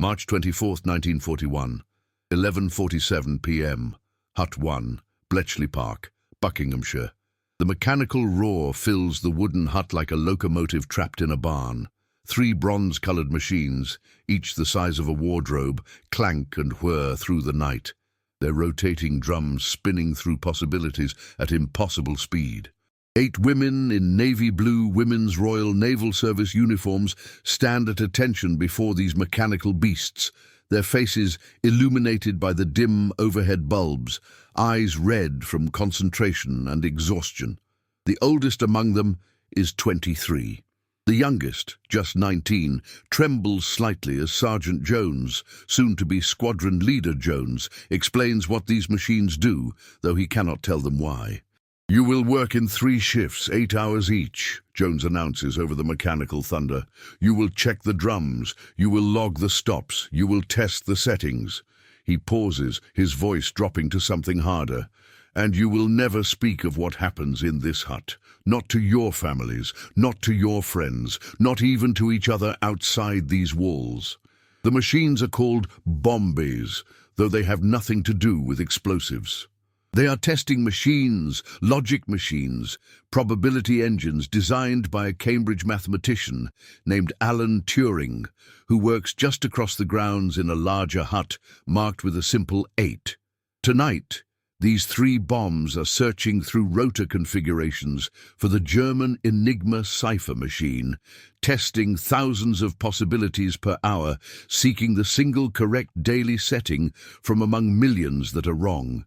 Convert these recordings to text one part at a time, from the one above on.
March 24, 1941, 11:47 p.m. Hut 1, Bletchley Park, Buckinghamshire. The mechanical roar fills the wooden hut like a locomotive trapped in a barn. 3 bronze-coloured machines, each the size of a wardrobe, clank and whir through the night, their rotating drums spinning through possibilities at impossible speed. 8 women in navy blue Women's Royal Naval Service uniforms stand at attention before these mechanical beasts, their faces illuminated by the dim overhead bulbs, eyes red from concentration and exhaustion. The oldest among them is 23. The youngest, just 19, trembles slightly as Sergeant Jones, soon to be Squadron Leader Jones, explains what these machines do, though he cannot tell them why. "You will work in 3 shifts, 8 hours each," Jones announces over the mechanical thunder. "You will check the drums, you will log the stops, you will test the settings." He pauses, his voice dropping to something harder. "And you will never speak of what happens in this hut. Not to your families, not to your friends, not even to each other outside these walls." The machines are called bomb bays, though they have nothing to do with explosives. They are testing machines, logic machines, probability engines designed by a Cambridge mathematician named Alan Turing, who works just across the grounds in a larger hut marked with a simple 8. Tonight, these 3 bombs are searching through rotor configurations for the German Enigma cipher machine, testing thousands of possibilities per hour, seeking the single correct daily setting from among millions that are wrong.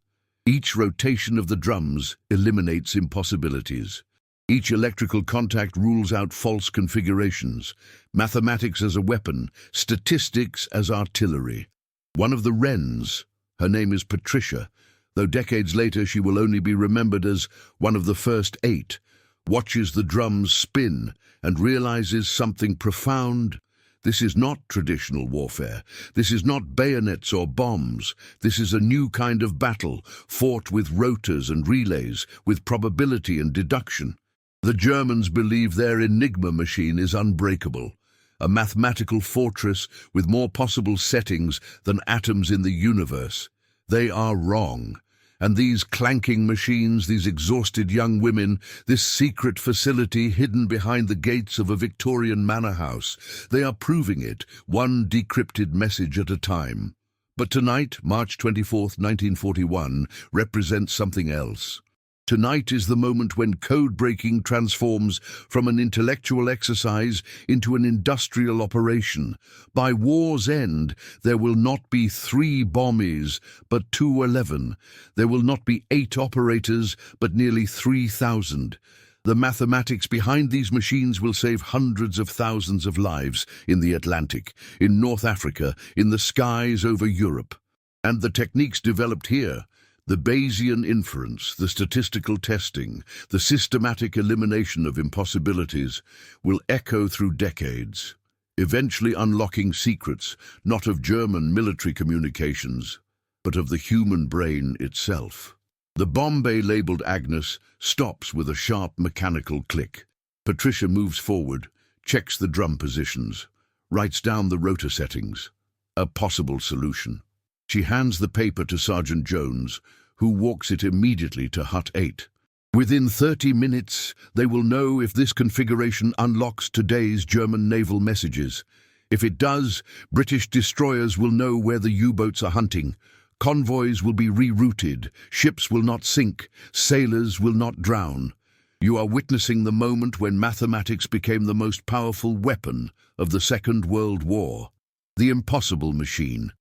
Each rotation of the drums eliminates impossibilities. Each electrical contact rules out false configurations. Mathematics as a weapon, statistics as artillery. One of the wrens, her name is Patricia, though decades later she will only be remembered as one of the first 8, watches the drums spin and realizes something profound. This is not traditional warfare. This is not bayonets or bombs. This is a new kind of battle, fought with rotors and relays, with probability and deduction. The Germans believe their Enigma machine is unbreakable, a mathematical fortress with more possible settings than atoms in the universe. They are wrong. And these clanking machines, these exhausted young women, this secret facility hidden behind the gates of a Victorian manor house, they are proving it, one decrypted message at a time. But tonight, March 24, 1941, represents something else. Tonight is the moment when code-breaking transforms from an intellectual exercise into an industrial operation. By war's end, there will not be 3 bombies, but 211. There will not be 8 operators, but nearly 3,000. The mathematics behind these machines will save hundreds of thousands of lives in the Atlantic, in North Africa, in the skies over Europe. And the techniques developed here, the Bayesian inference, the statistical testing, the systematic elimination of impossibilities, will echo through decades, eventually unlocking secrets not of German military communications, but of the human brain itself. The bomb bay labeled Agnes stops with a sharp mechanical click. Patricia moves forward, checks the drum positions, writes down the rotor settings. A possible solution. She hands the paper to Sergeant Jones, who walks it immediately to Hut 8. Within 30 minutes, they will know if this configuration unlocks today's German naval messages. If it does, British destroyers will know where the U-boats are hunting. Convoys will be rerouted, ships will not sink, sailors will not drown. You are witnessing the moment when mathematics became the most powerful weapon of the Second World War. The impossible machine.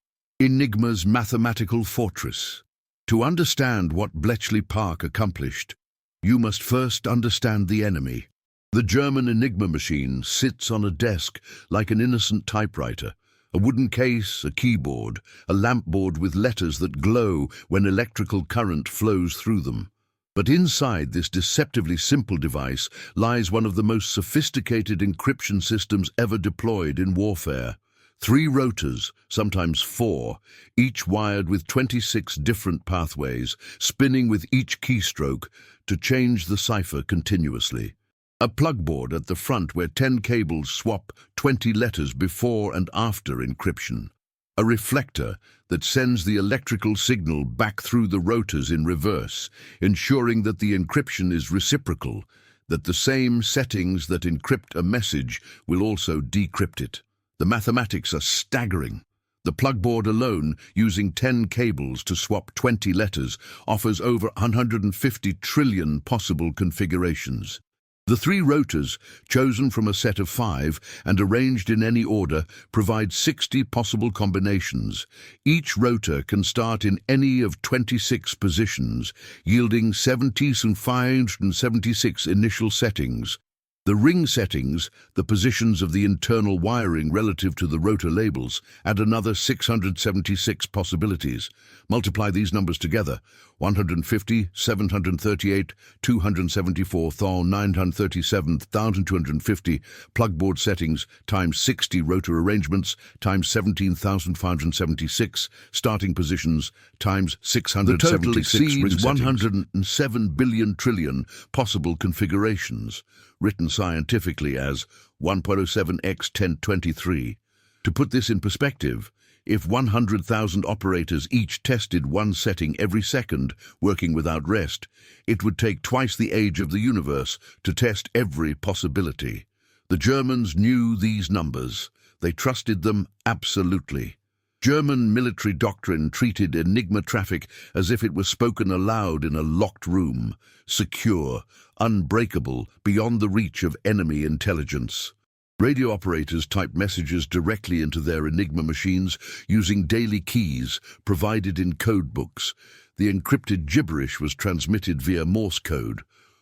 Enigma's mathematical fortress. To understand what Bletchley Park accomplished, you must first understand the enemy. The German Enigma machine sits on a desk like an innocent typewriter, a wooden case, a keyboard, a lampboard with letters that glow when electrical current flows through them. But inside this deceptively simple device lies one of the most sophisticated encryption systems ever deployed in warfare. 3 rotors, sometimes 4, each wired with 26 different pathways, spinning with each keystroke to change the cipher continuously. A plugboard at the front where 10 cables swap 20 letters before and after encryption. a reflector that sends the electrical signal back through the rotors in reverse, ensuring that the encryption is reciprocal, that the same settings that encrypt a message will also decrypt it. The mathematics are staggering. The plugboard alone, using 10 cables to swap 20 letters, offers over 150 trillion possible configurations. The 3 rotors, chosen from a set of 5 and arranged in any order, provide 60 possible combinations. Each rotor can start in any of 26 positions, yielding 576 initial settings. The ring settings, the positions of the internal wiring relative to the rotor labels, add another 676 possibilities. Multiply these numbers together: 150, 738, 274, 937, 1250 plugboard settings times 60 rotor arrangements times 17,576 starting positions times 676 The total exceeds 107 billion trillion possible configurations, written scientifically as 1.07x 1023. To put this in perspective, if 100,000 operators each tested one setting every second, working without rest, it would take twice the age of the universe to test every possibility. The Germans knew these numbers. They trusted them absolutely. German military doctrine treated Enigma traffic as if it was spoken aloud in a locked room, secure, unbreakable, beyond the reach of enemy intelligence. Radio operators typed messages directly into their Enigma machines using daily keys provided in code books. The encrypted gibberish was transmitted via Morse code.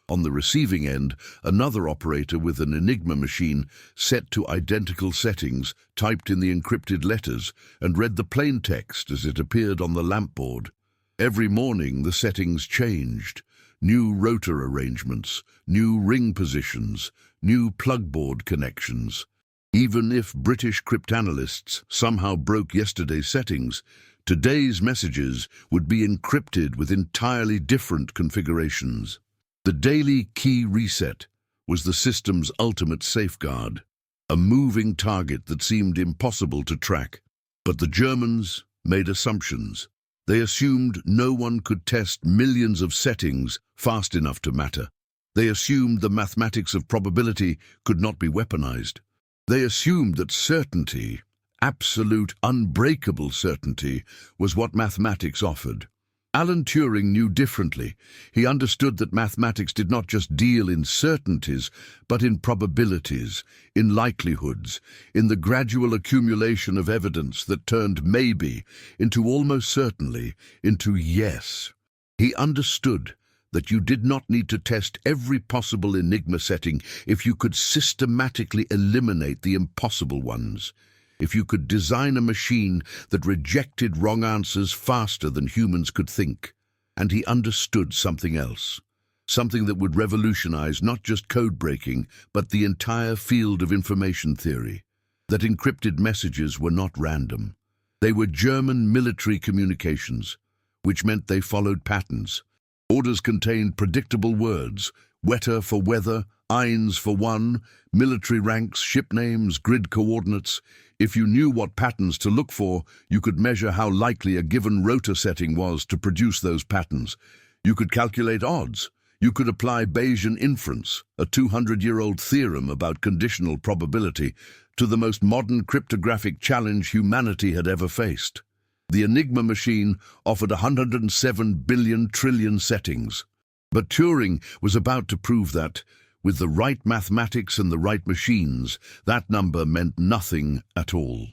On the receiving end, another operator with an Enigma machine set to identical settings typed in the encrypted letters and read the plain text as it appeared on the lampboard. Every morning the settings changed. New rotor arrangements, new ring positions, new plugboard connections. Even if British cryptanalysts somehow broke yesterday's settings, today's messages would be encrypted with entirely different configurations. The daily key reset was the system's ultimate safeguard, a moving target that seemed impossible to track. But the Germans made assumptions. They assumed no one could test millions of settings fast enough to matter. They assumed the mathematics of probability could not be weaponized. They assumed that certainty, absolute, unbreakable certainty, was what mathematics offered. Alan Turing knew differently. He understood that mathematics did not just deal in certainties, but in probabilities, in likelihoods, in the gradual accumulation of evidence that turned maybe into almost certainly into yes. He understood that you did not need to test every possible Enigma setting if you could systematically eliminate the impossible ones. If you could design a machine that rejected wrong answers faster than humans could think. And he understood something else, something that would revolutionize not just code breaking, but the entire field of information theory. That encrypted messages were not random. They were German military communications, which meant they followed patterns. Orders contained predictable words: Wetter for weather, Eins for one, military ranks, ship names, grid coordinates. If you knew what patterns to look for, you could measure how likely a given rotor setting was to produce those patterns. You could calculate odds. You could apply Bayesian inference, a 200-year-old theorem about conditional probability, to the most modern cryptographic challenge humanity had ever faced. The Enigma machine offered 107 billion trillion settings. But Turing was about to prove that, with the right mathematics and the right machines, that number meant nothing at all.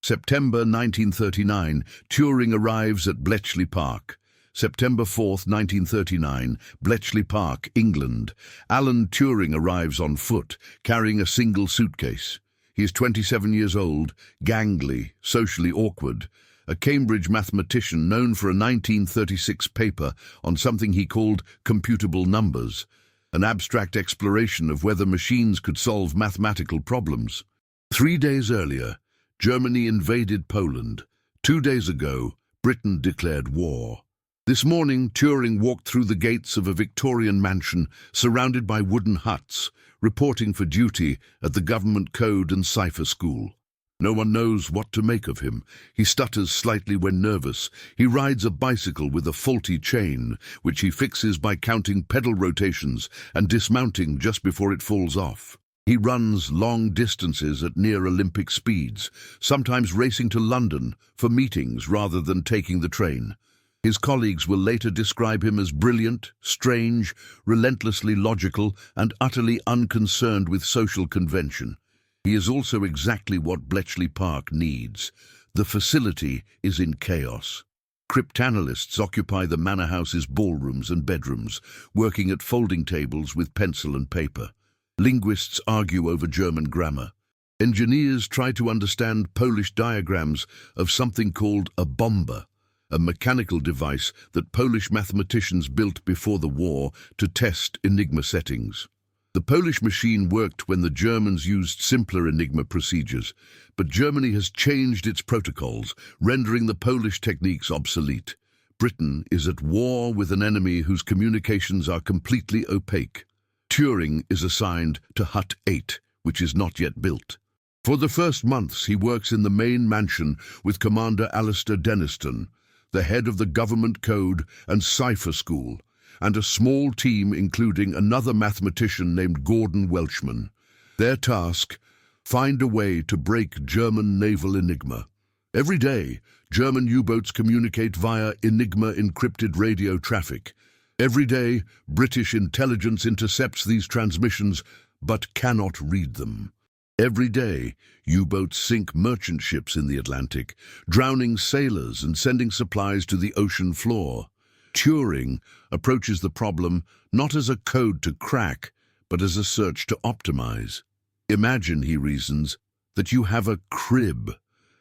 September 1939, Turing arrives at Bletchley Park. September 4th, 1939, Bletchley Park, England. Alan Turing arrives on foot, carrying a single suitcase. He is 27 years old, gangly, socially awkward, a Cambridge mathematician known for a 1936 paper on something he called computable numbers, an abstract exploration of whether machines could solve mathematical problems. 3 days earlier, Germany invaded Poland. 2 days ago, Britain declared war. This morning, Turing walked through the gates of a Victorian mansion surrounded by wooden huts, reporting for duty at the government code and cipher school. No one knows what to make of him. He stutters slightly when nervous. He rides a bicycle with a faulty chain, which he fixes by counting pedal rotations and dismounting just before it falls off. He runs long distances at near Olympic speeds, sometimes racing to London for meetings rather than taking the train. His colleagues will later describe him as brilliant, strange, relentlessly logical, and utterly unconcerned with social convention. He is also exactly what Bletchley Park needs. The facility is in chaos. Cryptanalysts occupy the manor house's ballrooms and bedrooms, working at folding tables with pencil and paper. Linguists argue over German grammar. Engineers try to understand Polish diagrams of something called a bomba, a mechanical device that Polish mathematicians built before the war to test Enigma settings. The Polish machine worked when the Germans used simpler Enigma procedures, but Germany has changed its protocols, rendering the Polish techniques obsolete. Britain is at war with an enemy whose communications are completely opaque. Turing is assigned to Hut 8, which is not yet built. For the first months, he works in the main mansion with Commander Alistair Denniston, the head of the government code and cipher school, and a small team including another mathematician named Gordon Welchman. Their task: find a way to break German naval Enigma. Every day, German U-boats communicate via Enigma encrypted radio traffic. Every day, British intelligence intercepts these transmissions but cannot read them. Every day, U-boats sink merchant ships in the Atlantic, drowning sailors and sending supplies to the ocean floor. Turing approaches the problem not as a code to crack, but as a search to optimize. Imagine, he reasons, that you have a crib,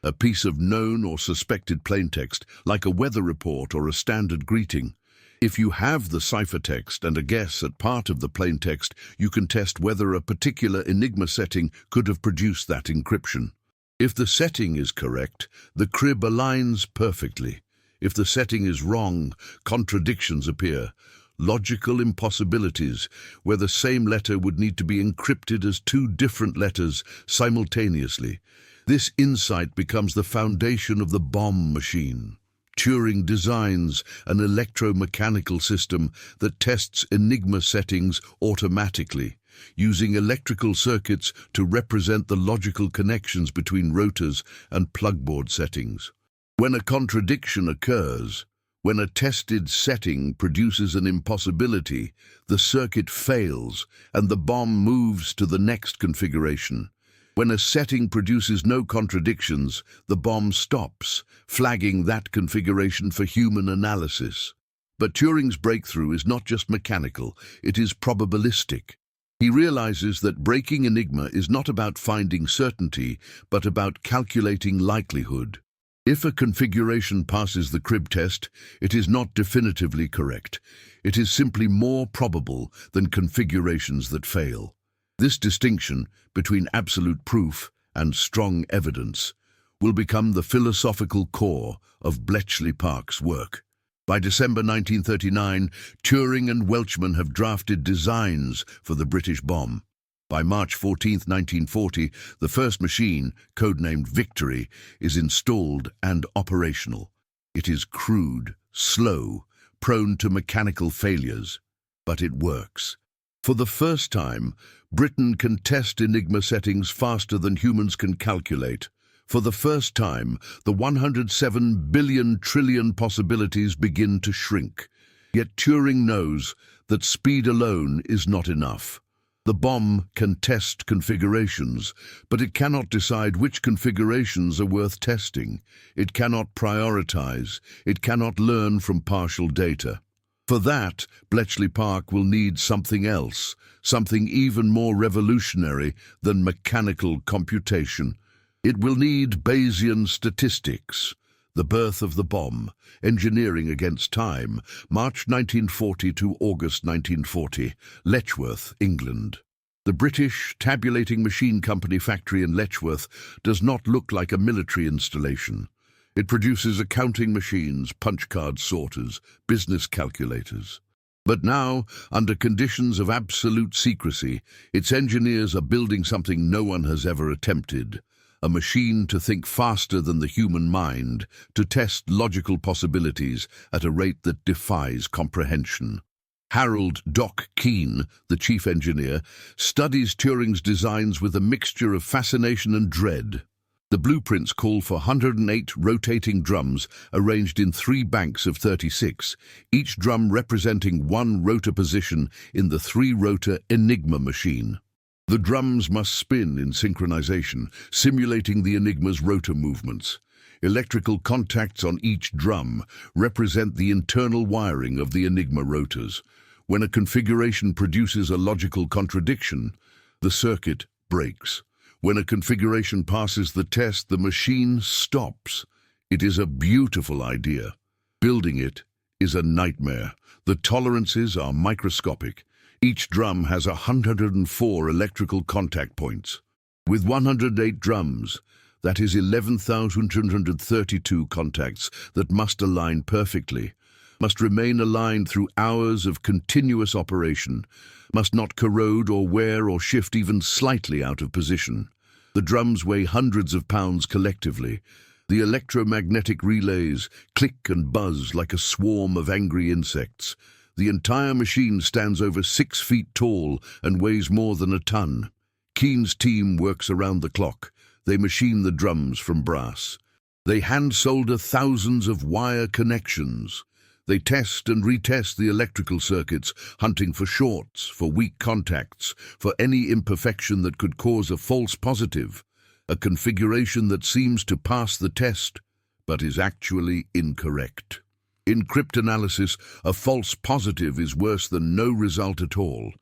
a piece of known or suspected plaintext, like a weather report or a standard greeting. If you have the ciphertext and a guess at part of the plaintext, you can test whether a particular Enigma setting could have produced that encryption. If the setting is correct, the crib aligns perfectly. If the setting is wrong, contradictions appear, logical impossibilities, where the same letter would need to be encrypted as two different letters simultaneously. This insight becomes the foundation of the bomb machine. Turing designs an electromechanical system that tests Enigma settings automatically, using electrical circuits to represent the logical connections between rotors and plugboard settings. When a contradiction occurs, when a tested setting produces an impossibility, the circuit fails and the bomb moves to the next configuration. When a setting produces no contradictions, the bomb stops, flagging that configuration for human analysis. But Turing's breakthrough is not just mechanical, it is probabilistic. He realizes that breaking Enigma is not about finding certainty, but about calculating likelihood. If a configuration passes the crib test, it is not definitively correct. It is simply more probable than configurations that fail. This distinction between absolute proof and strong evidence will become the philosophical core of Bletchley Park's work. By December 1939, Turing and Welchman have drafted designs for the British bomb. By March 14, 1940, the first machine, codenamed Victory, is installed and operational. It is crude, slow, prone to mechanical failures, but it works. For the first time, Britain can test Enigma settings faster than humans can calculate. For the first time, the 107 billion trillion possibilities begin to shrink. Yet Turing knows that speed alone is not enough. The bomb can test configurations, but it cannot decide which configurations are worth testing. It cannot prioritize. It cannot learn from partial data. For that, Bletchley Park will need something else, something even more revolutionary than mechanical computation. It will need Bayesian statistics. The Birth of the Bomb, Engineering Against Time, March 1940 to August 1940, Letchworth, England. The British Tabulating Machine Company factory in Letchworth does not look like a military installation. It produces accounting machines, punch card sorters, business calculators. But now, under conditions of absolute secrecy, its engineers are building something no one has ever attempted: a machine to think faster than the human mind, to test logical possibilities at a rate that defies comprehension. Harold "Doc" Keane, the chief engineer, studies Turing's designs with a mixture of fascination and dread. The blueprints call for 108 rotating drums arranged in 3 banks of 36, each drum representing one rotor position in the 3-rotor Enigma machine. The drums must spin in synchronization, simulating the Enigma's rotor movements. Electrical contacts on each drum represent the internal wiring of the Enigma rotors. When a configuration produces a logical contradiction, the circuit breaks. When a configuration passes the test, the machine stops. It is a beautiful idea. Building it is a nightmare. The tolerances are microscopic. Each drum has 104 electrical contact points. With 108 drums, that is 11,232 contacts that must align perfectly, must remain aligned through hours of continuous operation, must not corrode or wear or shift even slightly out of position. The drums weigh hundreds of pounds collectively. The electromagnetic relays click and buzz like a swarm of angry insects. The entire machine stands over 6 feet tall and weighs more than a ton. Keane's team works around the clock. They machine the drums from brass. They hand-solder thousands of wire connections. They test and retest the electrical circuits, hunting for shorts, for weak contacts, for any imperfection that could cause a false positive, a configuration that seems to pass the test, but is actually incorrect. In cryptanalysis, a false positive is worse than no result at all.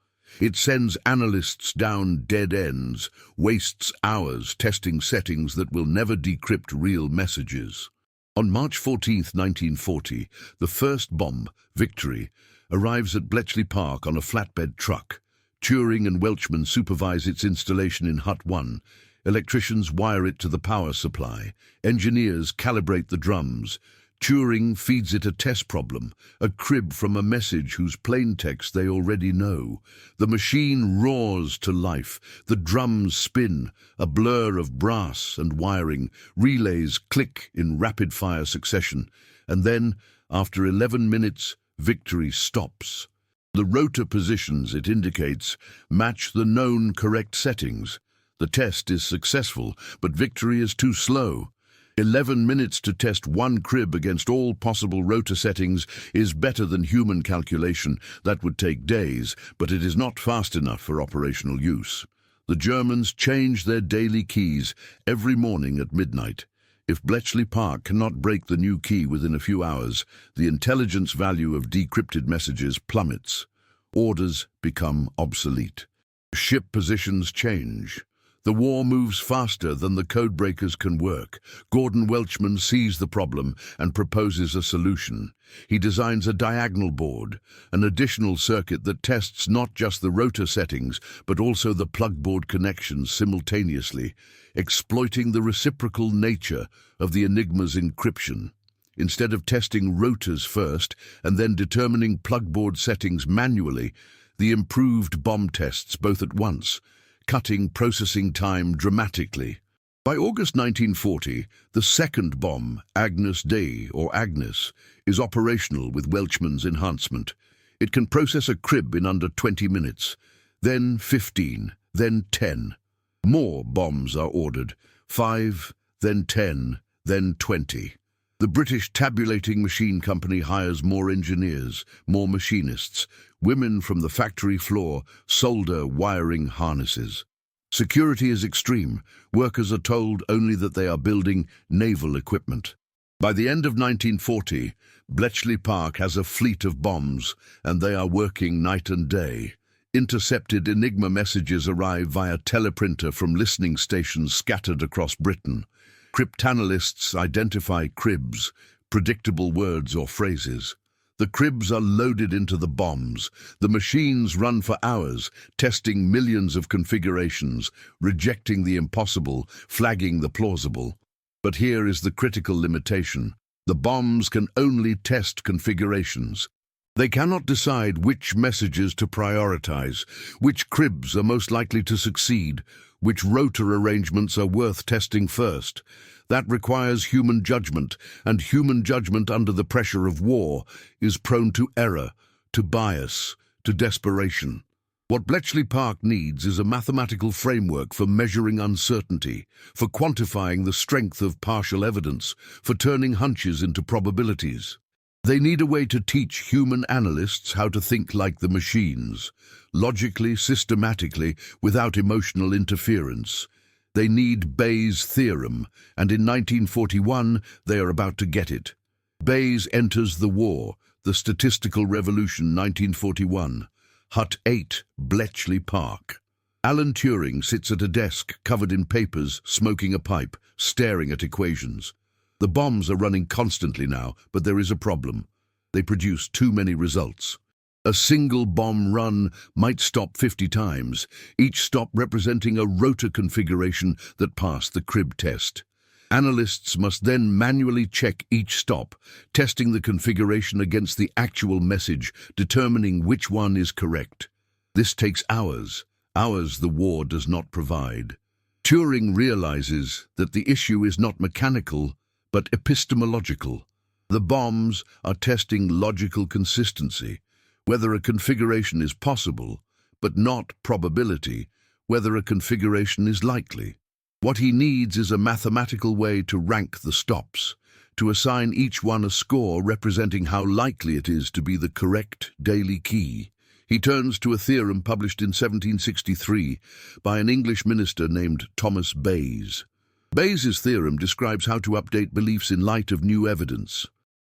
It sends analysts down dead ends, wastes hours testing settings that will never decrypt real messages. On March 14, 1940, the first bomb, Victory, arrives at Bletchley Park on a flatbed truck. Turing and Welchman supervise its installation in Hut 1. Electricians wire it to the power supply. Engineers calibrate the drums. Turing feeds it a test problem, a crib from a message whose plaintext they already know. The machine roars to life. The drums spin, a blur of brass and wiring. Relays click in rapid-fire succession. And then, after 11 minutes, Victory stops. The rotor positions it indicates match the known correct settings. The test is successful, but Victory is too slow. 11 minutes to test one crib against all possible rotor settings is better than human calculation. That would take days, but it is not fast enough for operational use. The Germans change their daily keys every morning at midnight. If Bletchley Park cannot break the new key within a few hours, the intelligence value of decrypted messages plummets. Orders become obsolete. Ship positions change. The war moves faster than the codebreakers can work. Gordon Welchman sees the problem and proposes a solution. He designs a diagonal board, an additional circuit that tests not just the rotor settings, but also the plugboard connections simultaneously, exploiting the reciprocal nature of the Enigma's encryption. Instead of testing rotors first and then determining plugboard settings manually, the improved bomb tests both at once, cutting processing time dramatically. By August 1940, the second bomb, Agnus Dei, or Agnes, is operational with Welchman's enhancement. It can process a crib in under 20 minutes, then 15, then 10. More bombs are ordered, 5, then 10, then 20. The British tabulating machine company hires more engineers, more machinists. Women from the factory floor solder wiring harnesses. Security is extreme. Workers are told only that they are building naval equipment. By the end of 1940, Bletchley Park has a fleet of bombs, and they are working night and day. Intercepted Enigma messages arrive via teleprinter from listening stations scattered across Britain. Cryptanalysts identify cribs, predictable words or phrases. The cribs are loaded into the bombs. The machines run for hours, testing millions of configurations, rejecting the impossible, flagging the plausible. But here is the critical limitation. The bombs can only test configurations. They cannot decide which messages to prioritize, which cribs are most likely to succeed, Which rotor arrangements are worth testing first? That requires human judgment, and human judgment under the pressure of war is prone to error, to bias, to desperation. What Bletchley Park needs is a mathematical framework for measuring uncertainty, for quantifying the strength of partial evidence, for turning hunches into probabilities. They need a way to teach human analysts how to think like the machines, logically, systematically, without emotional interference. They need Bayes' theorem, and in 1941 they are about to get it. Bayes enters the war, the statistical revolution, 1941. Hut 8, Bletchley Park. Alan Turing sits at a desk covered in papers, smoking a pipe, staring at equations. The bombs are running constantly now, but there is a problem. They produce too many results. A single bomb run might stop 50 times, each stop representing a rotor configuration that passed the crib test. Analysts must then manually check each stop, testing the configuration against the actual message, determining which one is correct. This takes hours the war does not provide. Turing realizes that the issue is not mechanical, but epistemological. The bombs are testing logical consistency, whether a configuration is possible, but not probability, whether a configuration is likely. What he needs is a mathematical way to rank the stops, to assign each one a score representing how likely it is to be the correct daily key. He turns to a theorem published in 1763 by an English minister named Thomas Bayes. Bayes' theorem describes how to update beliefs in light of new evidence.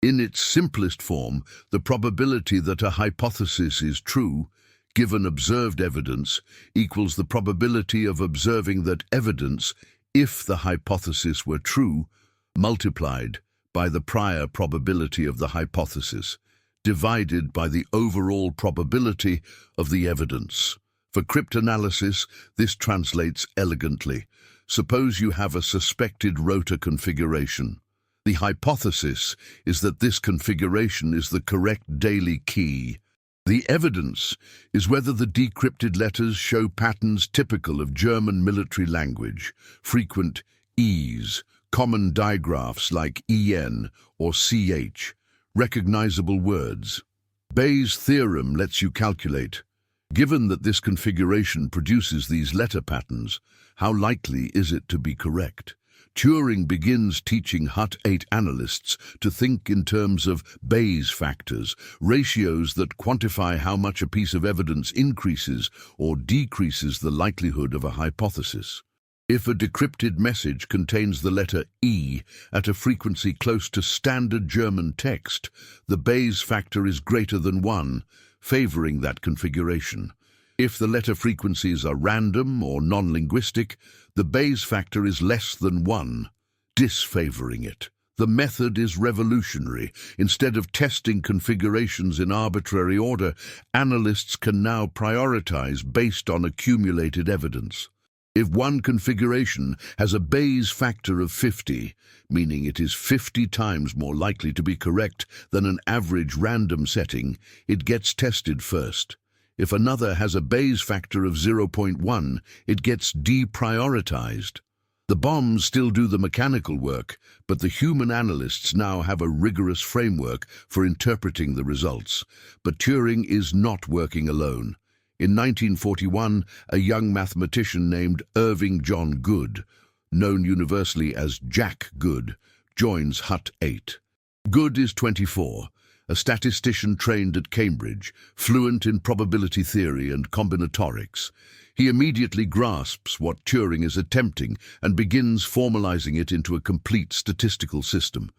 In its simplest form, the probability that a hypothesis is true, given observed evidence, equals the probability of observing that evidence, if the hypothesis were true, multiplied by the prior probability of the hypothesis, divided by the overall probability of the evidence. For cryptanalysis, this translates elegantly. Suppose you have a suspected rotor configuration. The hypothesis is that this configuration is the correct daily key. The evidence is whether the decrypted letters show patterns typical of German military language, frequent E's, common digraphs like EN or CH, recognizable words. Bayes' theorem lets you calculate, given that this configuration produces these letter patterns, how likely is it to be correct? Turing begins teaching Hut 8 analysts to think in terms of Bayes factors, ratios that quantify how much a piece of evidence increases or decreases the likelihood of a hypothesis. If a decrypted message contains the letter E at a frequency close to standard German text, the Bayes factor is greater than 1, favoring that configuration. If the letter frequencies are random or non-linguistic, the Bayes factor is less than 1, disfavoring it. The method is revolutionary. Instead of testing configurations in arbitrary order, analysts can now prioritize based on accumulated evidence. If one configuration has a Bayes factor of 50, meaning it is 50 times more likely to be correct than an average random setting, it gets tested first. If another has a Bayes factor of 0.1, it gets deprioritized. The bombs still do the mechanical work, but the human analysts now have a rigorous framework for interpreting the results. But Turing is not working alone. In 1941, a young mathematician named Irving John Good, known universally as Jack Good, joins Hut 8. Good is 24. A statistician trained at Cambridge, fluent in probability theory and combinatorics. He immediately grasps what Turing is attempting and begins formalizing it into a complete statistical system.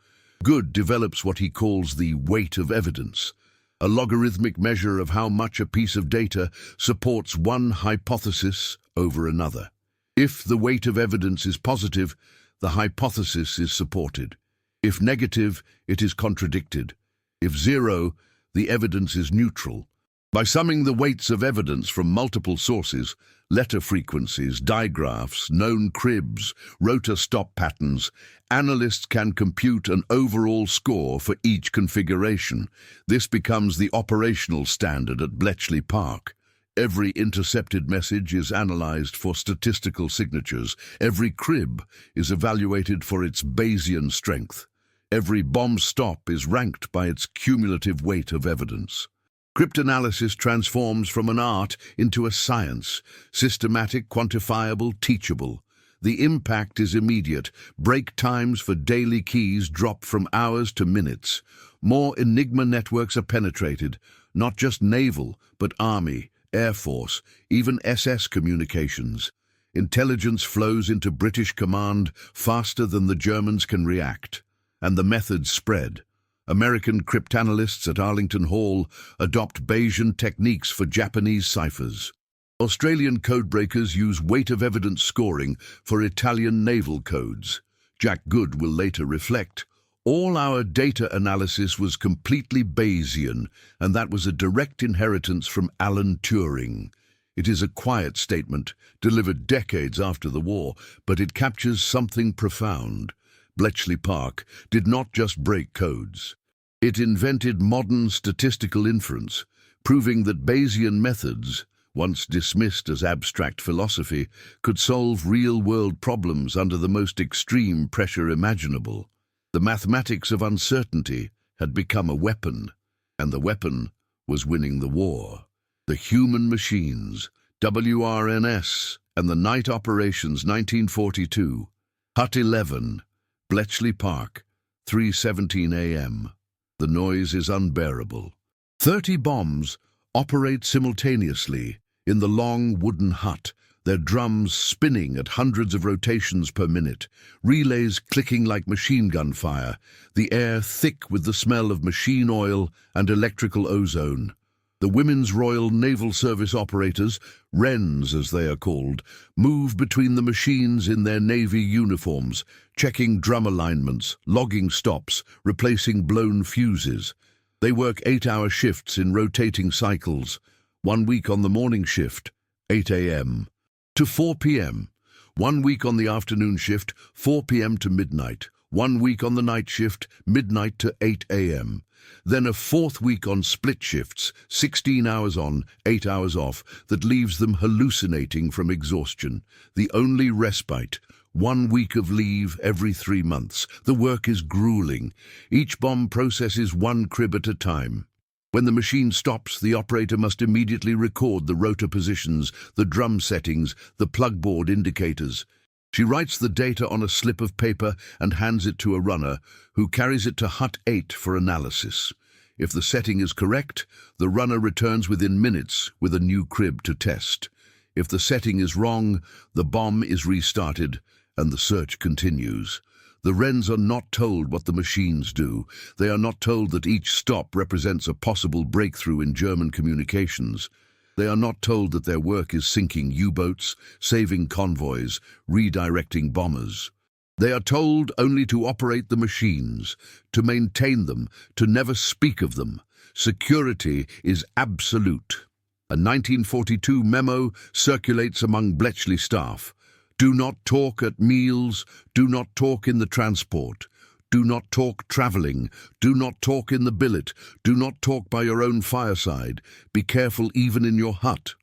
Good develops what he calls the weight of evidence, a logarithmic measure of how much a piece of data supports one hypothesis over another. If the weight of evidence is positive, the hypothesis is supported. If negative, it is contradicted. If 0, the evidence is neutral. By summing the weights of evidence from multiple sources, letter frequencies, digraphs, known cribs, rotor stop patterns, analysts can compute an overall score for each configuration. This becomes the operational standard at Bletchley Park. Every intercepted message is analyzed for statistical signatures. Every crib is evaluated for its Bayesian strength. Every bomb stop is ranked by its cumulative weight of evidence. Cryptanalysis transforms from an art into a science, systematic, quantifiable, teachable. The impact is immediate. Break times for daily keys drop from hours to minutes. More Enigma networks are penetrated, not just naval, but Army, Air Force, even SS communications. Intelligence flows into British command faster than the Germans can react. And the methods spread. American cryptanalysts at Arlington Hall adopt Bayesian techniques for Japanese ciphers. Australian codebreakers use weight of evidence scoring for Italian naval codes. Jack Good will later reflect, "All our data analysis was completely Bayesian, and that was a direct inheritance from Alan Turing." It is a quiet statement, delivered decades after the war, but it captures something profound. Bletchley Park did not just break codes. It invented modern statistical inference, proving that Bayesian methods, once dismissed as abstract philosophy, could solve real-world problems under the most extreme pressure imaginable. The mathematics of uncertainty had become a weapon, and the weapon was winning the war. The human machines, WRNS, and the night operations 1942, Hut 11, Bletchley Park, 3:17 a.m. The noise is unbearable. 30 bombs operate simultaneously in the long wooden hut, their drums spinning at hundreds of rotations per minute, relays clicking like machine gun fire, the air thick with the smell of machine oil and electrical ozone. The Women's Royal Naval Service operators, WRNS as they are called, move between the machines in their Navy uniforms, checking drum alignments, logging stops, replacing blown fuses. They work 8-hour shifts in rotating cycles, 1 week on the morning shift, 8 a.m. to 4 p.m., 1 week on the afternoon shift, 4 p.m. to midnight, 1 week on the night shift, midnight to 8 a.m., then a 4th week on split shifts, 16 hours on, 8 hours off, that leaves them hallucinating from exhaustion. The only respite, 1 week of leave every 3 months. The work is grueling. Each bomb processes 1 crib at a time. When the machine stops, the operator must immediately record the rotor positions, the drum settings, the plug board indicators. She writes the data on a slip of paper and hands it to a runner, who carries it to Hut 8 for analysis. If the setting is correct, the runner returns within minutes with a new crib to test. If the setting is wrong, the bomb is restarted and the search continues. The WRNS are not told what the machines do. They are not told that each stop represents a possible breakthrough in German communications. They are not told that their work is sinking U-boats, saving convoys, redirecting bombers. They are told only to operate the machines, to maintain them, to never speak of them. Security is absolute. A 1942 memo circulates among Bletchley staff. Do not talk at meals, do not talk in the transport. Do not talk travelling, do not talk in the billet, do not talk by your own fireside. Be careful even in your hut.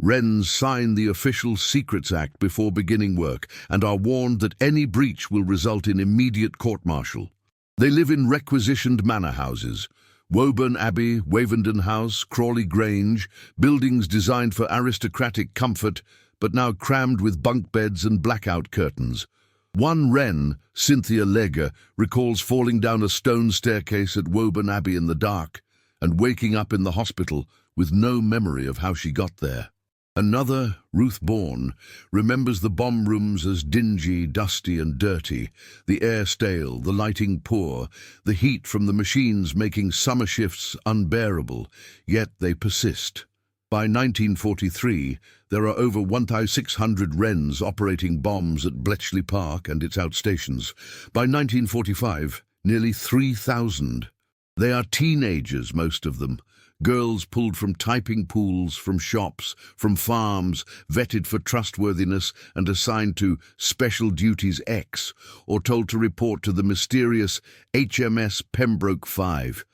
WRNS sign the Official Secrets Act before beginning work and are warned that any breach will result in immediate court-martial. They live in requisitioned manor houses. Woburn Abbey, Wavendon House, Crawley Grange, buildings designed for aristocratic comfort, but now crammed with bunk beds and blackout curtains. One WRN, Cynthia Legger, recalls falling down a stone staircase at Woburn Abbey in the dark and waking up in the hospital with no memory of how she got there. Another, Ruth Bourne, remembers the bomb rooms as dingy, dusty and dirty, the air stale, the lighting poor, the heat from the machines making summer shifts unbearable, yet they persist. By 1943, there are over 1,600 WRNs operating bombs at Bletchley Park and its outstations. By 1945, nearly 3,000. They are teenagers, most of them. Girls pulled from typing pools, from shops, from farms, vetted for trustworthiness and assigned to Special Duties X, or told to report to the mysterious HMS Pembroke 5.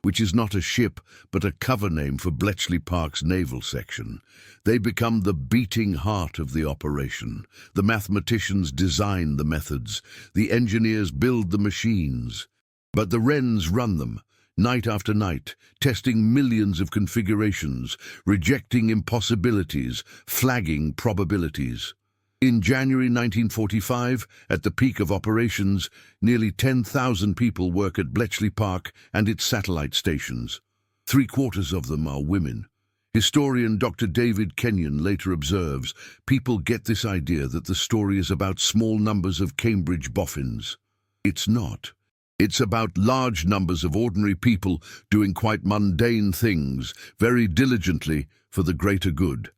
which is not a ship but a cover name for Bletchley Park's naval section. They become the beating heart of the operation. The mathematicians design the methods, the engineers build the machines. But the WRNS run them, night after night, testing millions of configurations, rejecting impossibilities, flagging probabilities. In January 1945, at the peak of operations, nearly 10,000 people work at Bletchley Park and its satellite stations. 3/4 of them are women. Historian Dr. David Kenyon later observes, people get this idea that the story is about small numbers of Cambridge boffins. It's not. It's about large numbers of ordinary people doing quite mundane things, very diligently for the greater good,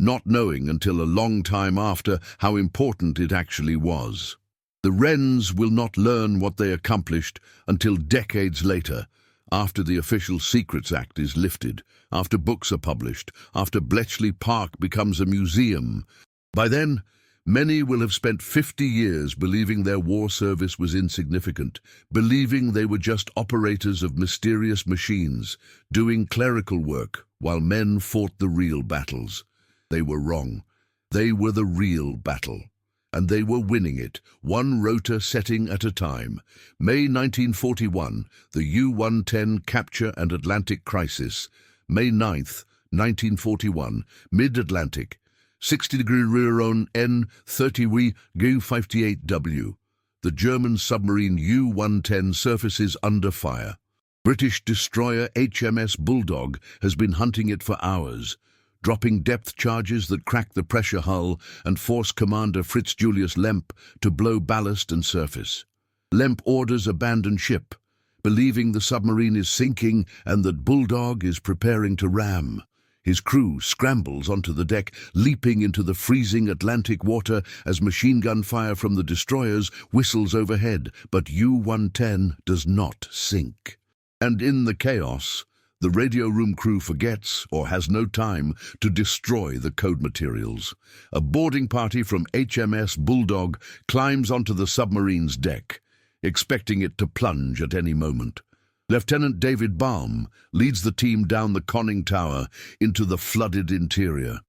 not knowing until a long time after how important it actually was. The WRNS will not learn what they accomplished until decades later, after the Official Secrets Act is lifted, after books are published, after Bletchley Park becomes a museum. By then, many will have spent 50 years believing their war service was insignificant, believing they were just operators of mysterious machines, doing clerical work while men fought the real battles. They were wrong. They were the real battle. And they were winning it, one rotor setting at a time. May 1941, the U-110 capture and Atlantic crisis. May 9th, 1941, mid-Atlantic. 60-degree rear on N30W Gu-58W. The German submarine U-110 surfaces under fire. British destroyer HMS Bulldog has been hunting it for hours, dropping depth charges that crack the pressure hull and force Commander Fritz Julius Lemp to blow ballast and surface. Lemp orders abandon ship, believing the submarine is sinking and that Bulldog is preparing to ram. His crew scrambles onto the deck, leaping into the freezing Atlantic water as machine gun fire from the destroyers whistles overhead, but U-110 does not sink. And in the chaos, the radio room crew forgets, or has no time, to destroy the code materials. A boarding party from HMS Bulldog climbs onto the submarine's deck, expecting it to plunge at any moment. Lieutenant David Baum leads the team down the conning tower into the flooded interior.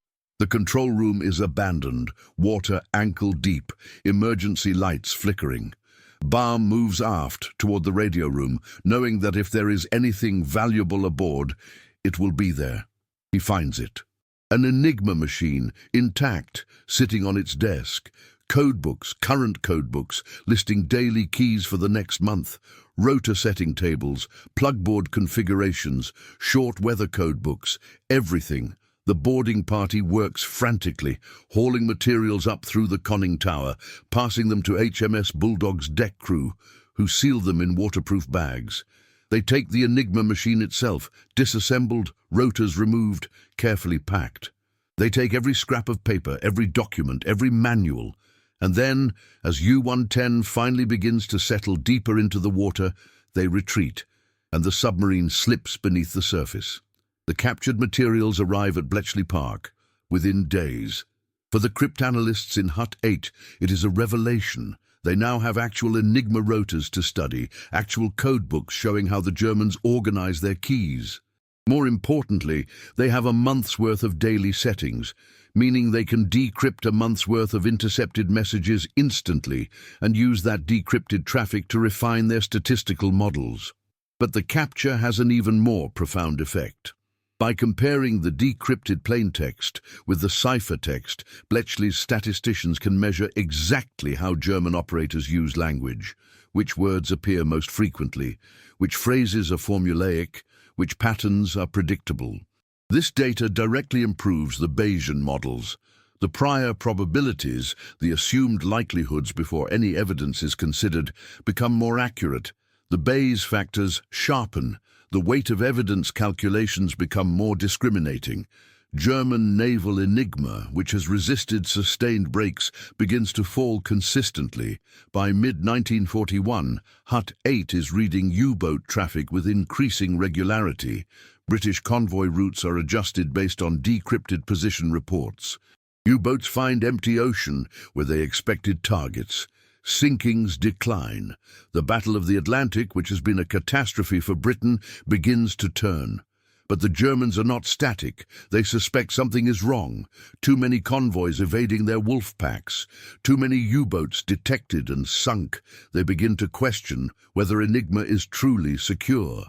The control room is abandoned, water ankle-deep, emergency lights flickering. Baum moves aft toward the radio room, knowing that if there is anything valuable aboard, it will be there. He finds it. An Enigma machine, intact, sitting on its desk. Codebooks, current codebooks, listing daily keys for the next month. Rotor setting tables, plugboard configurations, short weather codebooks, everything. The boarding party works frantically, hauling materials up through the conning tower, passing them to HMS Bulldog's deck crew, who seal them in waterproof bags. They take the Enigma machine itself, disassembled, rotors removed, carefully packed. They take every scrap of paper, every document, every manual. And then, as U-110 finally begins to settle deeper into the water, they retreat, and the submarine slips beneath the surface. The captured materials arrive at Bletchley Park within days. For the cryptanalysts in Hut 8, it is a revelation. They now have actual Enigma rotors to study, actual codebooks showing how the Germans organize their keys. More importantly, they have a month's worth of daily settings, meaning they can decrypt a month's worth of intercepted messages instantly and use that decrypted traffic to refine their statistical models. But the capture has an even more profound effect. By comparing the decrypted plaintext with the ciphertext, Bletchley's statisticians can measure exactly how German operators use language, which words appear most frequently, which phrases are formulaic, which patterns are predictable. This data directly improves the Bayesian models. The prior probabilities, the assumed likelihoods before any evidence is considered, become more accurate. The Bayes factors sharpen. The weight of evidence calculations become more discriminating. German naval Enigma, which has resisted sustained breaks, begins to fall consistently. By mid-1941, Hut 8 is reading U-boat traffic with increasing regularity. British convoy routes are adjusted based on decrypted position reports. U-boats find empty ocean where they expected targets. Sinkings decline. The Battle of the Atlantic, which has been a catastrophe for Britain, begins to turn. But the Germans are not static. They suspect something is wrong. Too many convoys evading their wolf packs. Too many U-boats detected and sunk. They begin to question whether Enigma is truly secure.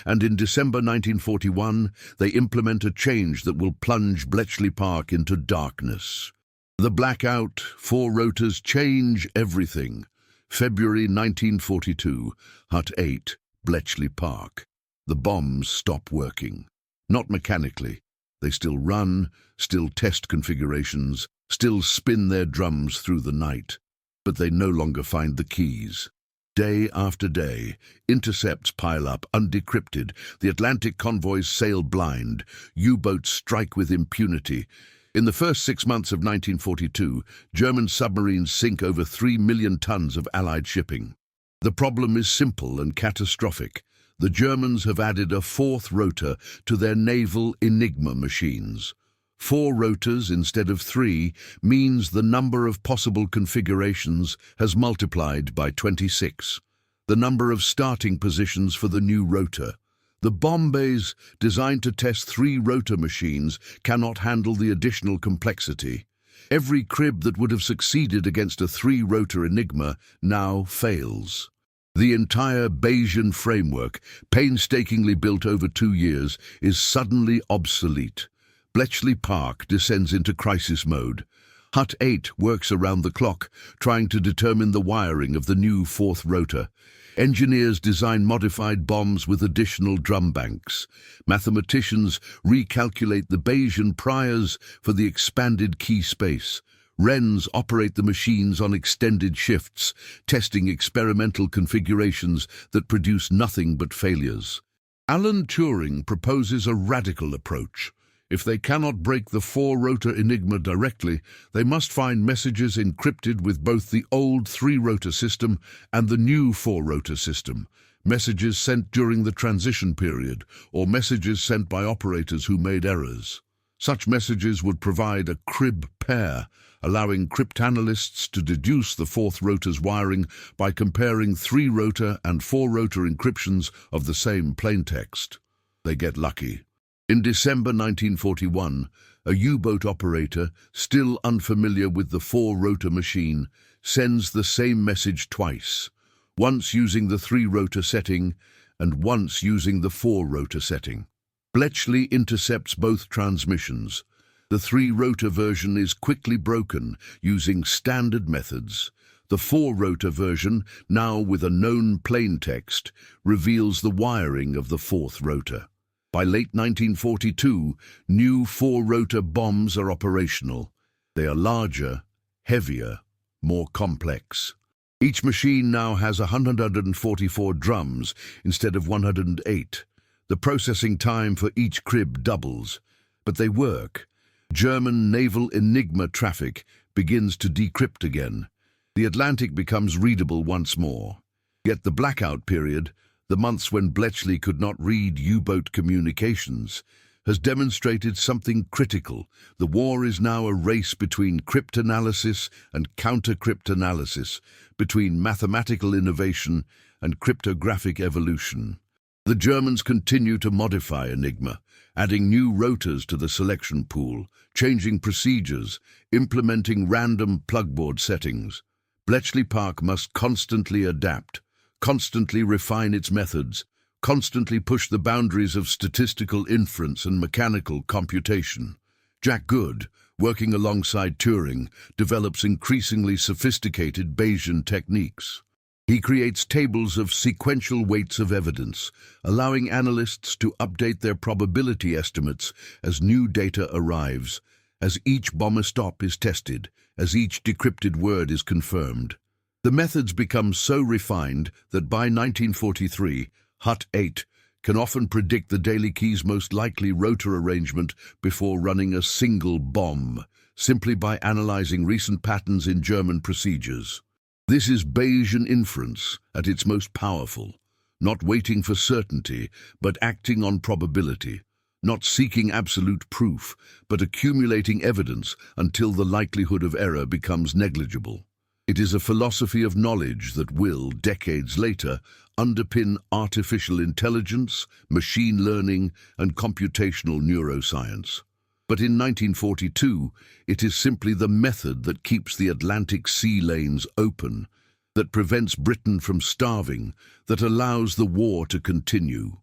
And in December 1941, they implement a change that will plunge Bletchley Park into darkness. The blackout, 4 rotors change everything. February 1942, Hut 8, Bletchley Park. The bombs stop working. Not mechanically. They still run, still test configurations, still spin their drums through the night. But they no longer find the keys. Day after day, intercepts pile up, undecrypted. The Atlantic convoys sail blind. U-boats strike with impunity. In the first 6 months of 1942, German submarines sink over 3 million tons of Allied shipping. The problem is simple and catastrophic. The Germans have added a 4th rotor to their naval Enigma machines. 4 rotors instead of 3 means the number of possible configurations has multiplied by 26. The number of starting positions for the new rotor. The bomb bays, designed to test 3 rotor machines, cannot handle the additional complexity. Every crib that would have succeeded against a 3-rotor Enigma now fails. The entire Bayesian framework, painstakingly built over 2 years, is suddenly obsolete. Bletchley Park descends into crisis mode. Hut 8 works around the clock, trying to determine the wiring of the new 4th rotor. Engineers design modified bombs with additional drum banks. Mathematicians recalculate the Bayesian priors for the expanded key space. WRNS operate the machines on extended shifts, testing experimental configurations that produce nothing but failures. Alan Turing proposes a radical approach. If they cannot break the 4-rotor Enigma directly, they must find messages encrypted with both the old 3-rotor system and the new 4-rotor system, messages sent during the transition period, or messages sent by operators who made errors. Such messages would provide a crib pair, allowing cryptanalysts to deduce the 4th rotor's wiring by comparing 3-rotor and 4-rotor encryptions of the same plaintext. They get lucky. In December 1941, a U-boat operator, still unfamiliar with the 4-rotor machine, sends the same message twice, once using the 3-rotor setting and once using the 4-rotor setting. Bletchley intercepts both transmissions. The 3-rotor version is quickly broken using standard methods. The 4-rotor version, now with a known plaintext, reveals the wiring of the 4th rotor. By late 1942, new 4-rotor bombs are operational. They are larger, heavier, more complex. Each machine now has 144 drums instead of 108. The processing time for each crib doubles. But they work. German naval Enigma traffic begins to decrypt again. The Atlantic becomes readable once more. Yet the blackout period, the months when Bletchley could not read U-boat communications, has demonstrated something critical. The war is now a race between cryptanalysis and counter-cryptanalysis, between mathematical innovation and cryptographic evolution. The Germans continue to modify Enigma, adding new rotors to the selection pool, changing procedures, implementing random plugboard settings. Bletchley Park must constantly adapt, constantly refine its methods, constantly push the boundaries of statistical inference and mechanical computation. Jack Good, working alongside Turing, develops increasingly sophisticated Bayesian techniques. He creates tables of sequential weights of evidence, allowing analysts to update their probability estimates as new data arrives, as each bomber stop is tested, as each decrypted word is confirmed. The methods become so refined that by 1943, Hut 8 can often predict the daily key's most likely rotor arrangement before running a single bomb, simply by analyzing recent patterns in German procedures. This is Bayesian inference at its most powerful, not waiting for certainty, but acting on probability, not seeking absolute proof, but accumulating evidence until the likelihood of error becomes negligible. It is a philosophy of knowledge that will, decades later, underpin artificial intelligence, machine learning, and computational neuroscience. But in 1942, it is simply the method that keeps the Atlantic sea lanes open, that prevents Britain from starving, that allows the war to continue.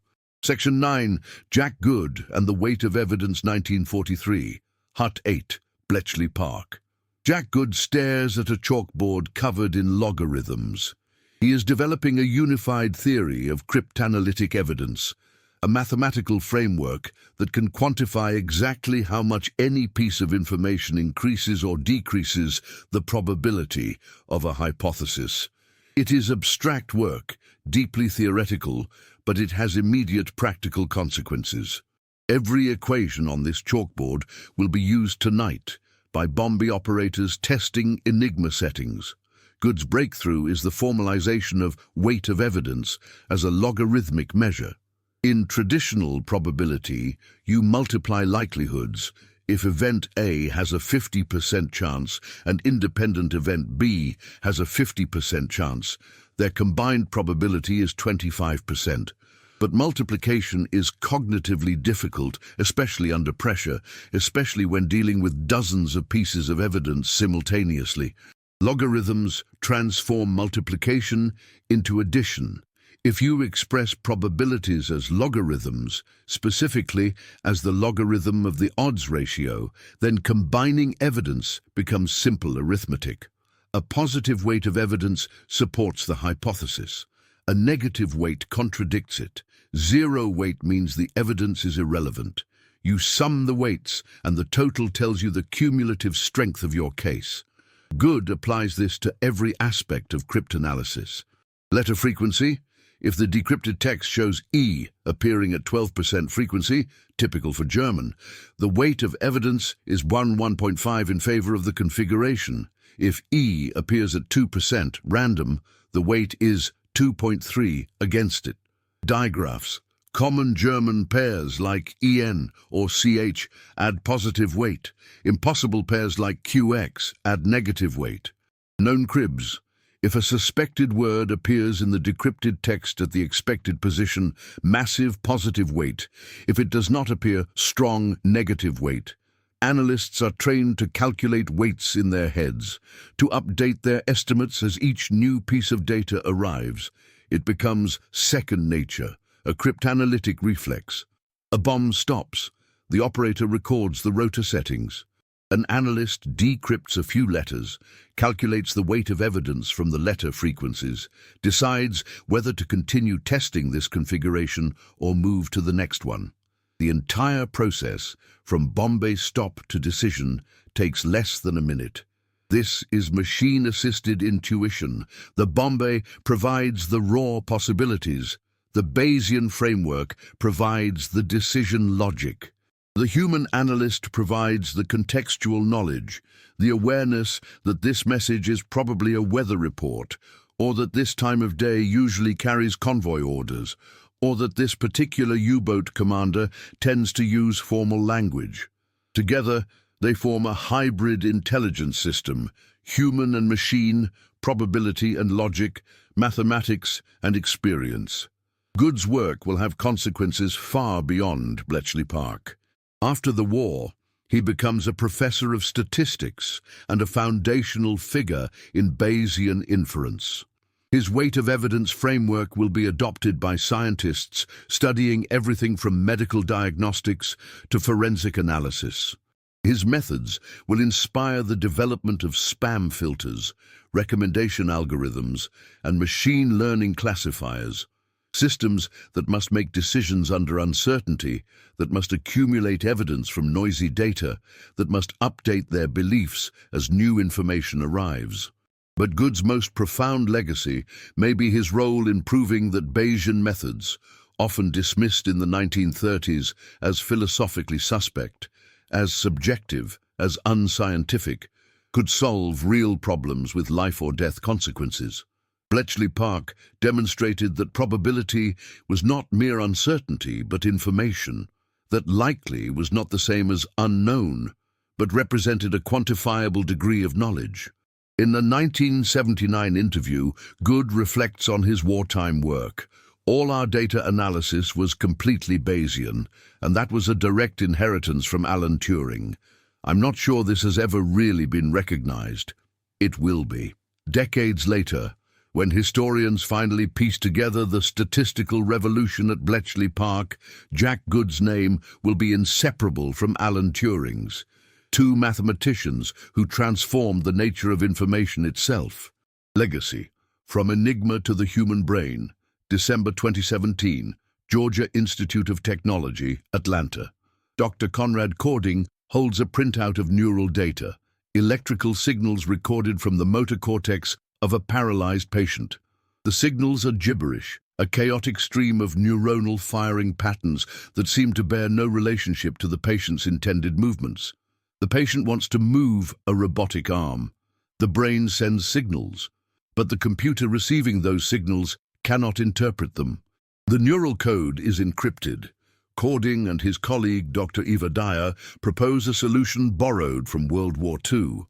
Section 9, Jack Good and the Weight of Evidence, 1943, Hut 8, Bletchley Park. Jack Good stares at a chalkboard covered in logarithms. He is developing a unified theory of cryptanalytic evidence, a mathematical framework that can quantify exactly how much any piece of information increases or decreases the probability of a hypothesis. It is abstract work, deeply theoretical, but it has immediate practical consequences. Every equation on this chalkboard will be used tonight by Bombay operators testing Enigma settings. Good's breakthrough is the formalization of weight of evidence as a logarithmic measure. In traditional probability, you multiply likelihoods. If event A has a 50% chance and independent event B has a 50% chance, their combined probability is 25%. But multiplication is cognitively difficult, especially under pressure, especially when dealing with dozens of pieces of evidence simultaneously. Logarithms transform multiplication into addition. If you express probabilities as logarithms, specifically as the logarithm of the odds ratio, then combining evidence becomes simple arithmetic. A positive weight of evidence supports the hypothesis. A negative weight contradicts it. Zero weight means the evidence is irrelevant. You sum the weights, and the total tells you the cumulative strength of your case. Good applies this to every aspect of cryptanalysis. Letter frequency. If the decrypted text shows E appearing at 12% frequency, typical for German, the weight of evidence is 1.5 in favor of the configuration. If E appears at 2% random, the weight is 2.3 against it. Digraphs. Common German pairs like EN or CH add positive weight. Impossible pairs like QX add negative weight. Known cribs. If a suspected word appears in the decrypted text at the expected position, massive positive weight. If it does not appear, strong negative weight. Analysts are trained to calculate weights in their heads, to update their estimates as each new piece of data arrives. It becomes second nature, a cryptanalytic reflex. A bomb stops. The operator records the rotor settings. An analyst decrypts a few letters, calculates the weight of evidence from the letter frequencies, decides whether to continue testing this configuration or move to the next one. The entire process, from Bombay stop to decision, takes less than a minute. This is machine-assisted intuition. The Bombay provides the raw possibilities. The Bayesian framework provides the decision logic. The human analyst provides the contextual knowledge, the awareness that this message is probably a weather report, or that this time of day usually carries convoy orders, or that this particular U-boat commander tends to use formal language. Together, they form a hybrid intelligence system, human and machine, probability and logic, mathematics and experience. Good's work will have consequences far beyond Bletchley Park. After the war, he becomes a professor of statistics and a foundational figure in Bayesian inference. His weight of evidence framework will be adopted by scientists studying everything from medical diagnostics to forensic analysis. His methods will inspire the development of spam filters, recommendation algorithms, and machine learning classifiers. Systems that must make decisions under uncertainty, that must accumulate evidence from noisy data, that must update their beliefs as new information arrives. But Good's most profound legacy may be his role in proving that Bayesian methods, often dismissed in the 1930s as philosophically suspect, as subjective, as unscientific, could solve real problems with life or death consequences. Bletchley Park demonstrated that probability was not mere uncertainty but information, that likely was not the same as unknown, but represented a quantifiable degree of knowledge. In a 1979 interview, Good reflects on his wartime work. All our data analysis was completely Bayesian, and that was a direct inheritance from Alan Turing. I'm not sure this has ever really been recognized. It will be. Decades later, when historians finally piece together the statistical revolution at Bletchley Park, Jack Good's name will be inseparable from Alan Turing's. Two mathematicians who transformed the nature of information itself. Legacy. From Enigma to the Human Brain. December 2017, Georgia Institute of Technology, Atlanta. Dr. Conrad Cording holds a printout of neural data, electrical signals recorded from the motor cortex of a paralyzed patient. The signals are gibberish, a chaotic stream of neuronal firing patterns that seem to bear no relationship to the patient's intended movements. The patient wants to move a robotic arm. The brain sends signals, but the computer receiving those signals cannot interpret them. The neural code is encrypted. Cording and his colleague Dr. Eva Dyer propose a solution borrowed from World War II.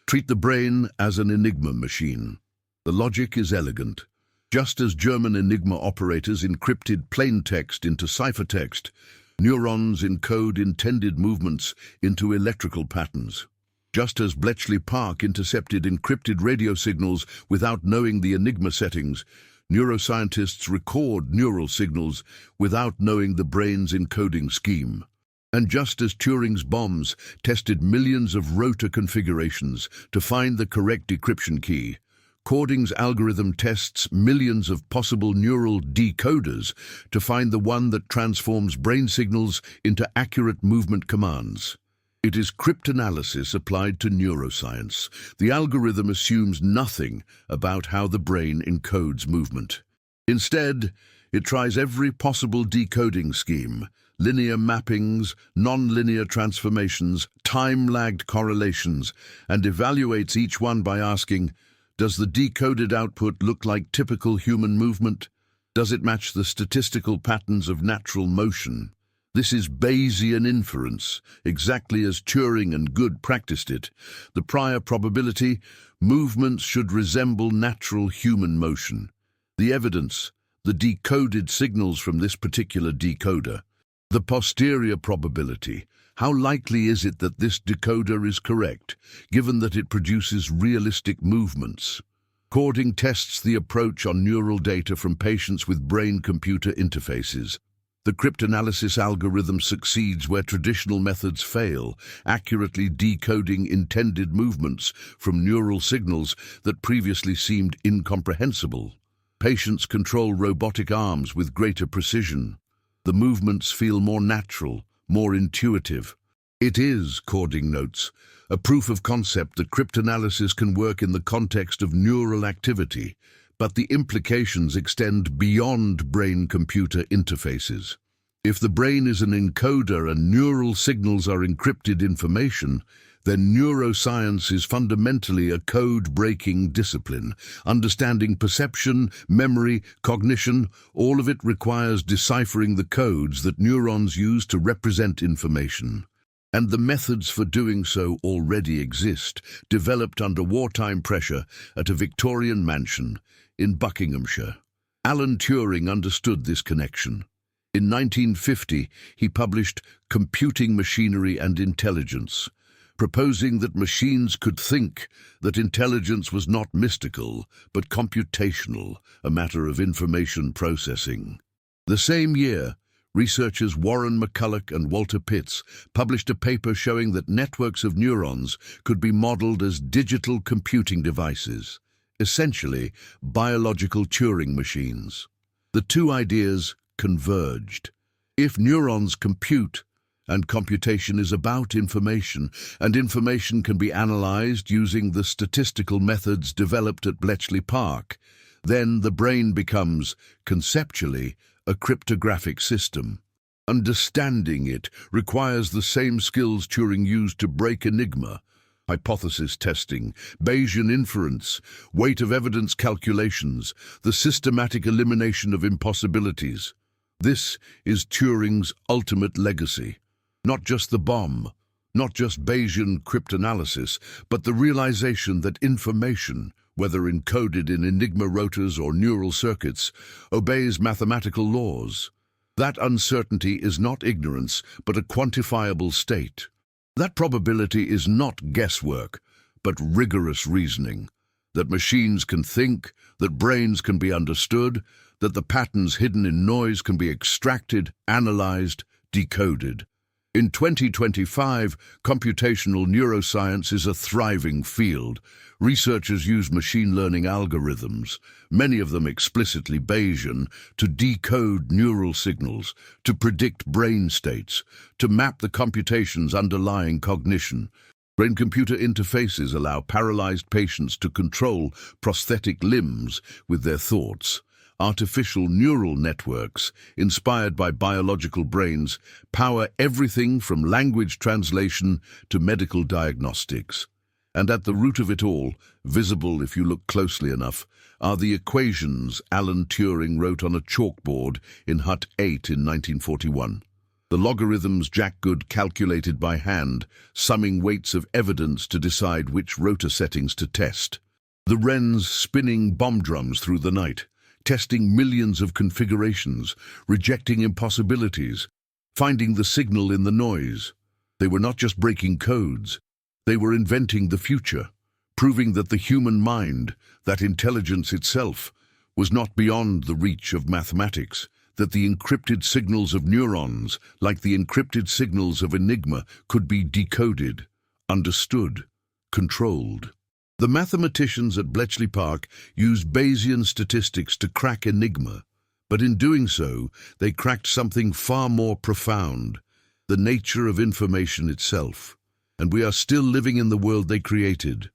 Treat the brain as an Enigma machine. The logic is elegant. Just as German Enigma operators encrypted plain text into ciphertext, neurons encode intended movements into electrical patterns. Just as Bletchley Park intercepted encrypted radio signals without knowing the Enigma settings, neuroscientists record neural signals without knowing the brain's encoding scheme. And just as Turing's bombs tested millions of rotor configurations to find the correct decryption key, Cording's algorithm tests millions of possible neural decoders to find the one that transforms brain signals into accurate movement commands. It is cryptanalysis applied to neuroscience. The algorithm assumes nothing about how the brain encodes movement. Instead, it tries every possible decoding scheme, linear mappings, non-linear transformations, time-lagged correlations, and evaluates each one by asking, does the decoded output look like typical human movement? Does it match the statistical patterns of natural motion? This is Bayesian inference, exactly as Turing and Good practiced it. The prior probability, movements should resemble natural human motion. The evidence, the decoded signals from this particular decoder. The posterior probability, how likely is it that this decoder is correct, given that it produces realistic movements? Cording tests the approach on neural data from patients with brain-computer interfaces. The cryptanalysis algorithm succeeds where traditional methods fail, accurately decoding intended movements from neural signals that previously seemed incomprehensible. Patients control robotic arms with greater precision. The movements feel more natural, more intuitive. It is, Cording notes, a proof of concept that cryptanalysis can work in the context of neural activity, but the implications extend beyond brain-computer interfaces. If the brain is an encoder and neural signals are encrypted information, then neuroscience is fundamentally a code-breaking discipline. Understanding perception, memory, cognition, all of it requires deciphering the codes that neurons use to represent information. And the methods for doing so already exist, developed under wartime pressure at a Victorian mansion in Buckinghamshire. Alan Turing understood this connection. In 1950, he published Computing Machinery and Intelligence, proposing that machines could think, that intelligence was not mystical, but computational, a matter of information processing. The same year, researchers Warren McCulloch and Walter Pitts published a paper showing that networks of neurons could be modeled as digital computing devices, essentially biological Turing machines. The two ideas converged. If neurons compute, and computation is about information, and information can be analyzed using the statistical methods developed at Bletchley Park, then the brain becomes, conceptually, a cryptographic system. Understanding it requires the same skills Turing used to break Enigma: hypothesis testing, Bayesian inference, weight of evidence calculations, the systematic elimination of impossibilities. This is Turing's ultimate legacy. Not just the bomb, Not just Bayesian cryptanalysis, but the realization that information, whether encoded in Enigma rotors or neural circuits, obeys mathematical laws. That uncertainty is not ignorance, but a quantifiable state. That probability is not guesswork, but rigorous reasoning. That machines can think, that brains can be understood, that the patterns hidden in noise can be extracted, analyzed, decoded. In 2025, computational neuroscience is a thriving field. Researchers use machine learning algorithms, many of them explicitly Bayesian, to decode neural signals, to predict brain states, to map the computations underlying cognition. Brain-computer interfaces allow paralyzed patients to control prosthetic limbs with their thoughts. Artificial neural networks, inspired by biological brains, power everything from language translation to medical diagnostics. And at the root of it all, visible if you look closely enough, are the equations Alan Turing wrote on a chalkboard in Hut 8 in 1941. The logarithms Jack Good calculated by hand, summing weights of evidence to decide which rotor settings to test. The wrens spinning bomb drums through the night, testing millions of configurations, rejecting impossibilities, finding the signal in the noise. They were not just breaking codes, they were inventing the future, proving that the human mind, that intelligence itself, was not beyond the reach of mathematics, that the encrypted signals of neurons, like the encrypted signals of Enigma, could be decoded, understood, controlled. The mathematicians at Bletchley Park used Bayesian statistics to crack Enigma, but in doing so, they cracked something far more profound, the nature of information itself. And we are still living in the world they created.